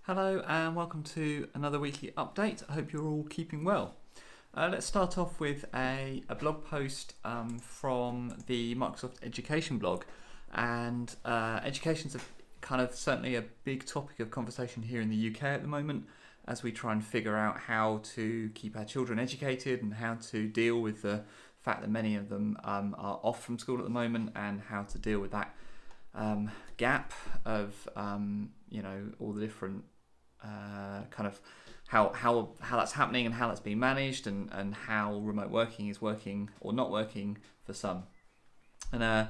Hello and welcome to another weekly update. I hope you're all keeping well. Let's start off with a blog post from the Microsoft Education blog. And education's kind of certainly a big topic of conversation here in the UK at the moment as we try and figure out how to keep our children educated and how to deal with the fact that many of them are off from school at the moment, and how to deal with that gap of all the different kind of how that's happening and how that's being managed, and how remote working is working or not working for some. And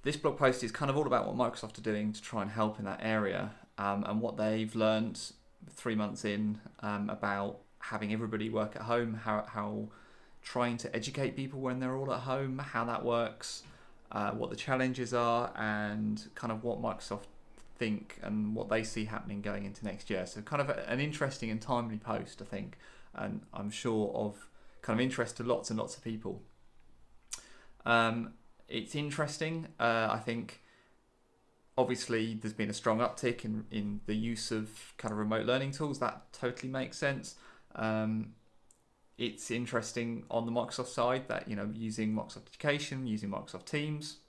this blog post is kind of all about what Microsoft are doing to try and help in that area, and what they've learned 3 months in about having everybody work at home, how trying to educate people when they're all at home, how that works, what the challenges are, and kind of what Microsoft think and what they see happening going into next year. So kind of an interesting and timely post, I think, and I'm sure of kind of interest to lots and lots of people. It's interesting. I think obviously there's been a strong uptick in the use of kind of remote learning tools. That totally makes sense. It's interesting on the Microsoft side that, using Microsoft Education, using Microsoft Teams.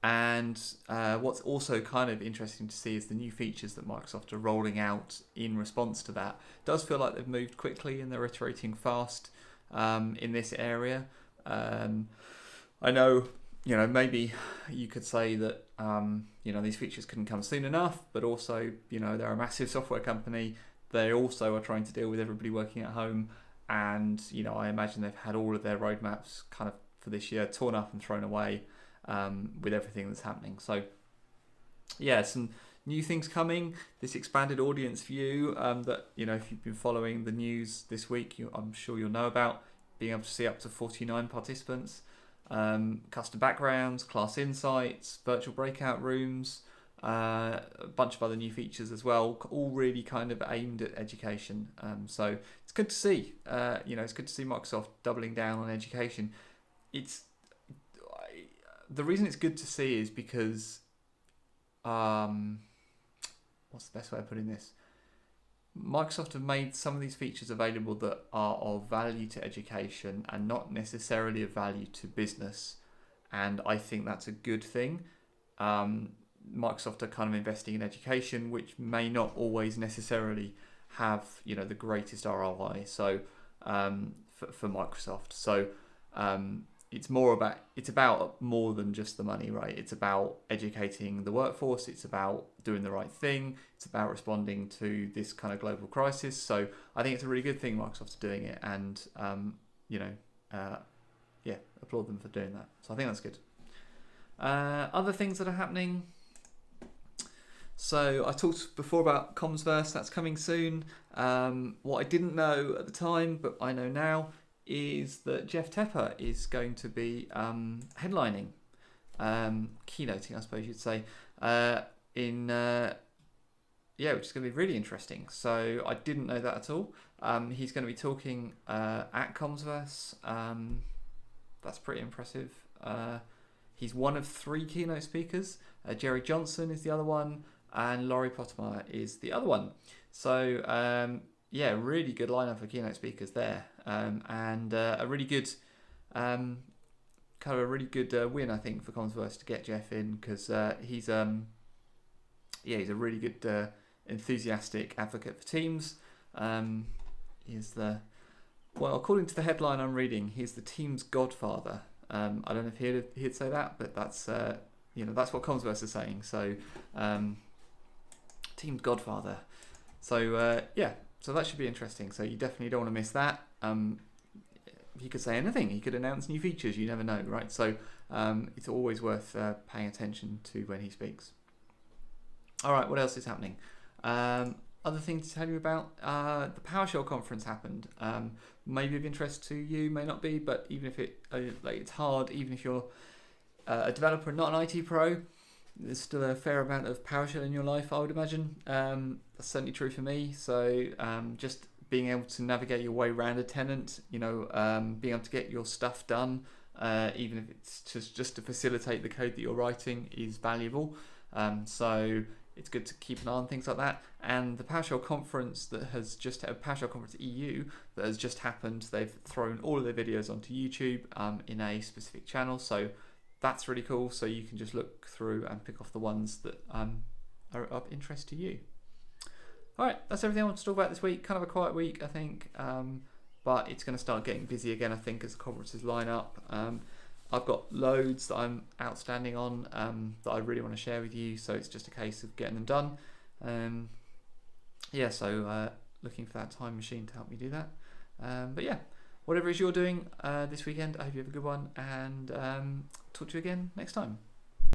And what's also kind of interesting to see is the new features that Microsoft are rolling out in response to that. It does feel like they've moved quickly and they're iterating fast in this area. I know, maybe you could say that, these features couldn't come soon enough, but also, they're a massive software company. They also are trying to deal with everybody working at home. And, I imagine they've had all of their roadmaps kind of for this year torn up and thrown away with everything that's happening. So, yeah, some new things coming. This expanded audience view that, if you've been following the news this week, I'm sure you'll know about, being able to see up to 49 participants. Custom backgrounds, class insights, virtual breakout rooms, a bunch of other new features as well, all really kind of aimed at education. So it's good to see, it's good to see Microsoft doubling down on education. The reason it's good to see is because, what's the best way of putting this? Microsoft have made some of these features available that are of value to education and not necessarily of value to business. And I think that's a good thing. Microsoft are kind of investing in education, which may not always necessarily have, the greatest ROI. So for Microsoft. So it's about more than just the money, right? It's about educating the workforce. It's about doing the right thing. It's about responding to this kind of global crisis. So I think it's a really good thing Microsoft are doing it, and applaud them for doing that. So I think that's good. Other things that are happening. So I talked before about COMMSVERSE. That's coming soon. What I didn't know at the time, but I know now, is that Jeff TEPER is going to be headlining, keynoting, I suppose you'd say, which is going to be really interesting. So I didn't know that at all. He's going to be talking at COMMSVERSE. That's pretty impressive. He's one of 3 keynote speakers. Jerry Johnson is the other one, and Laurie Pottemeyer is the other one. So really good lineup of keynote speakers there, and a really good win, I think, for COMMSVERSE to get Jeff in, because he's a really good enthusiastic advocate for Teams. According to the headline I'm reading, he's the Teams godfather. I don't know if he'd say that, but that's that's what COMMSVERSE is saying. So Teams godfather. So so that should be interesting. So you definitely don't want to miss that. He could say anything. He could announce new features. You never know, right? So it's always worth paying attention to when he speaks. All right, what else is happening? Other things to tell you about. The PowerShell Conference happened. Maybe of interest to you, may not be, but even if it's hard, even if you're a developer and not an IT pro, there's still a fair amount of PowerShell in your life, I would imagine. That's certainly true for me. So just being able to navigate your way around a tenant, being able to get your stuff done, even if it's just to facilitate the code that you're writing, is valuable. So it's good to keep an eye on things like that. And the PowerShell conference that has just PowerShell Conference EU that has just happened, they've thrown all of their videos onto YouTube in a specific channel, so that's really cool. So you can just look through and pick off the ones that are of interest to you. All right, that's everything I want to talk about this week. Kind of a quiet week, I think, but it's going to start getting busy again, I think, as the conferences line up. I've got loads that I'm outstanding on that I really want to share with you, so it's just a case of getting them done. So looking for that time machine to help me do that. But yeah, whatever it is you're doing this weekend, I hope you have a good one, and talk to you again next time.